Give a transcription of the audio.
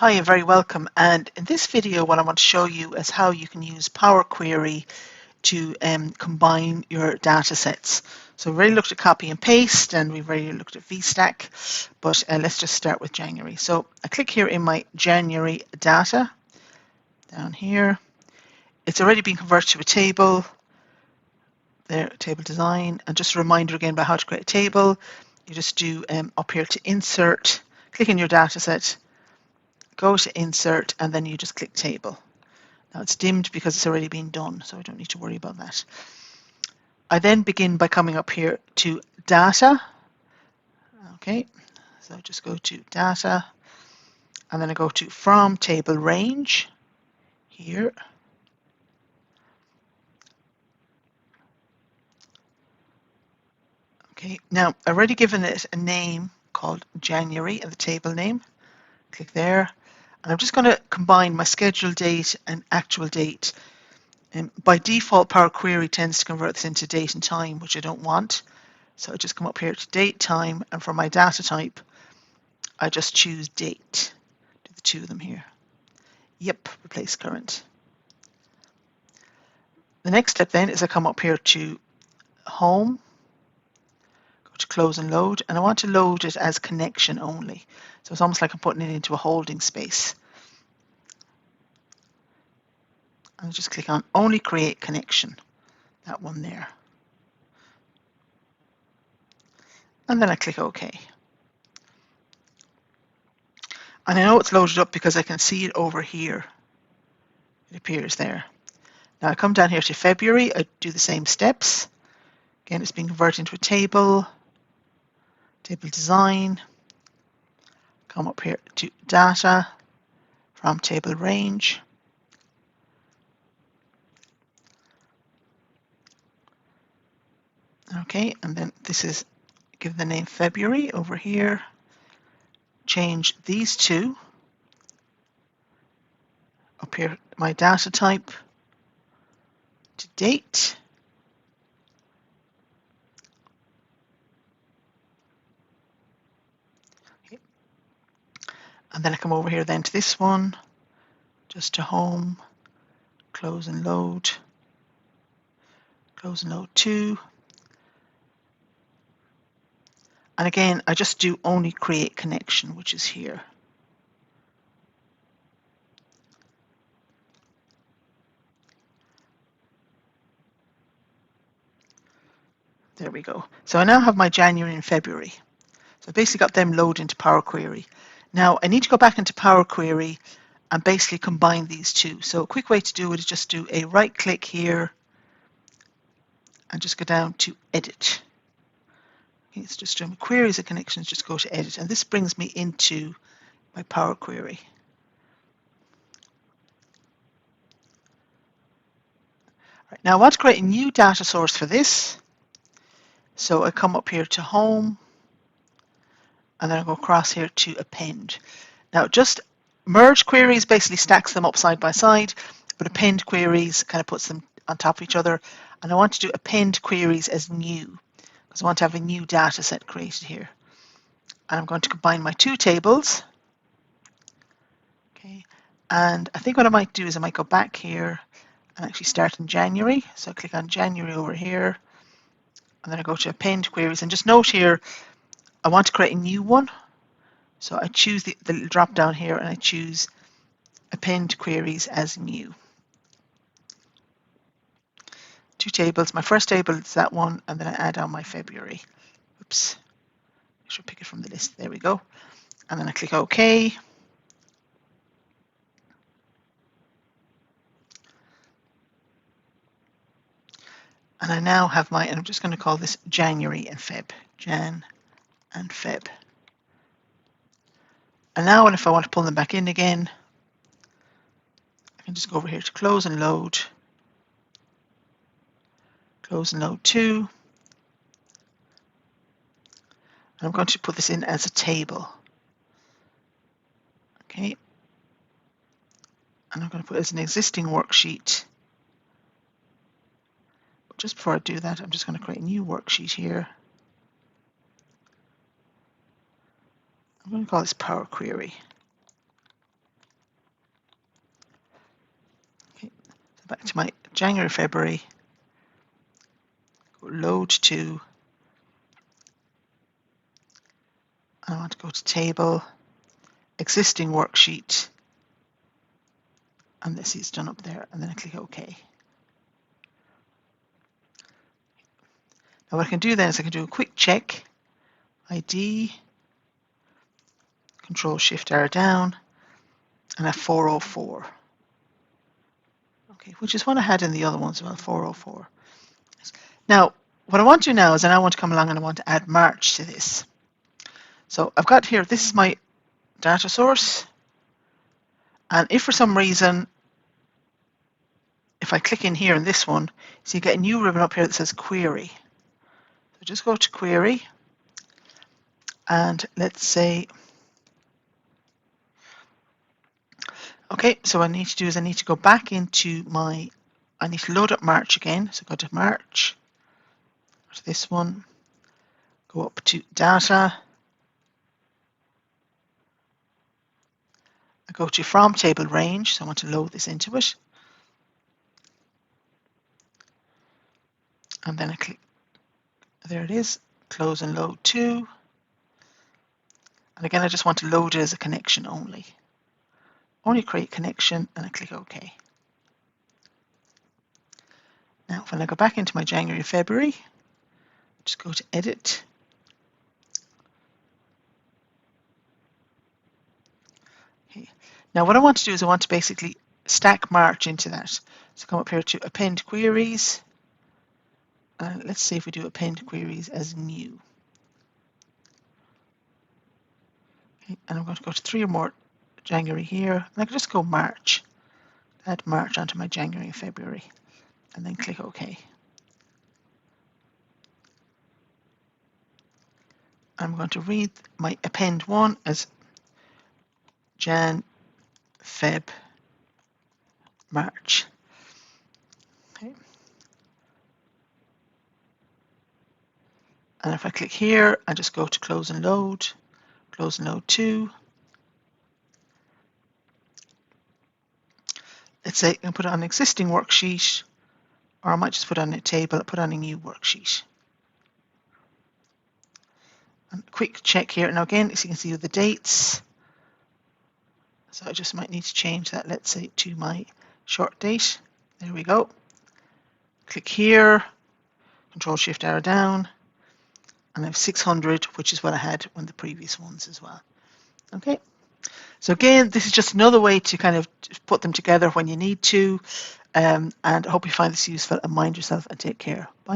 Hi, you're very welcome. And in this video, what I want to show you is how you can use Power Query to combine your data sets. So we've already looked at copy and paste, and we've already looked at VStack, but let's just start with January. So I click here in my January data, down here. It's already been converted to a table. There, table design. And just a reminder again about how to create a table. You just do up here to insert, click in your data set, go to insert, and then you just click table. Now it's dimmed because it's already been done, so I don't need to worry about that. I then begin by coming up here to data. Okay, so just go to data, and then I go to from table range here. Okay, now I've already given it a name called January and the table name. Click there. And I'm just going to combine my schedule date and actual date. By default, Power Query tends to convert this into date and time, which I don't want. So I just come up here to date, time, and for my data type, I just choose date. Do the two of them here. Yep, replace current. The next step then is I come up here to home, go to close and load, and I want to load it as connection only. So it's almost like I'm putting it into a holding space. And just click on only create connection, that one there. And then I click OK. And I know it's loaded up because I can see it over here. It appears there. Now I come down here to February, I do the same steps. Again, it's being converted into a table, table design, come up here to data, from table range. Okay, and then this is, give the name February over here, change these two, up here my data type to date. Okay. And then I come over here then to this one, just to home, close and load 2. And again, I just do only create connection, which is here. There we go. So I now have my January and February. So I basically got them loaded into Power Query. Now I need to go back into Power Query and basically combine these two. So a quick way to do it is just do a right click here and just go down to edit. Okay, it's just doing queries and connections, just go to edit. And this brings me into my Power Query. Right, now I want to create a new data source for this. So I come up here to home, and then I go across here to append. Now just merge queries basically stacks them up side by side, but append queries kind of puts them on top of each other. And I want to do append queries as new, because I want to have a new data set created here. And I'm going to combine my two tables. Okay, and I think what I might do is I might go back here and actually start in January. So I click on January over here, and then I go to append queries. And just note here, I want to create a new one. So I choose the drop down here and I choose append queries as new. Two tables. My first table is that one, and then I add on my February. Oops. I should pick it from the list. There we go. And then I click OK. And I now have my, and I'm just going to call this January and Feb. Jan and Feb. And now if I want to pull them back in again, I can just go over here to close and load. Close and load 2. And I'm going to put this in as a table. Okay. And I'm going to put it as an existing worksheet. But just before I do that, I'm just going to create a new worksheet here. I'm going to call this Power Query. Back to my January, February, go load to, I want to go to table, existing worksheet, and this is done up there, and then I click OK. Now what I can do then is I can do a quick check, ID, Control Shift arrow down, and a 404. Okay, which is what I had in the other ones as well, 404. Now, what I want to do now is I want to come along and I want to add March to this. So I've got here, this is my data source, and if for some reason, if I click in here in this one, so you get a new ribbon up here that says Query. So just go to Query, and let's say, okay, so what I need to do is I need to go back into my, I need to load up March again. So go to March, go to this one, go up to Data, I go to From Table Range, so I want to load this into it. And then I click, there it is, close and load to. And again, I just want to load it as a connection only. Only create connection, and I click OK. Now, when I go back into my January, February, just go to Edit. Okay. Now, what I want to do is I want to basically stack March into that. So come up here to Append Queries. And let's see if we do Append Queries as new. Okay. And I'm going to go to 3 or more January here. And I can just go March. Add March onto my January and February. And then click OK. I'm going to read my Append 1 as Jan, Feb, March. Okay. And if I click here, I just go to close and load to. Let's say I can put it on an existing worksheet, or I might just put it on a table, put on a new worksheet. And a quick check here. Now again, as you can see the dates. So I just might need to change that, let's say, to my short date. There we go. Click here, Control Shift arrow down, and I have 600, which is what I had on the previous ones as well. Okay. So again, this is just another way to kind of put them together when you need to. And I hope you find this useful, and mind yourself and take care. Bye.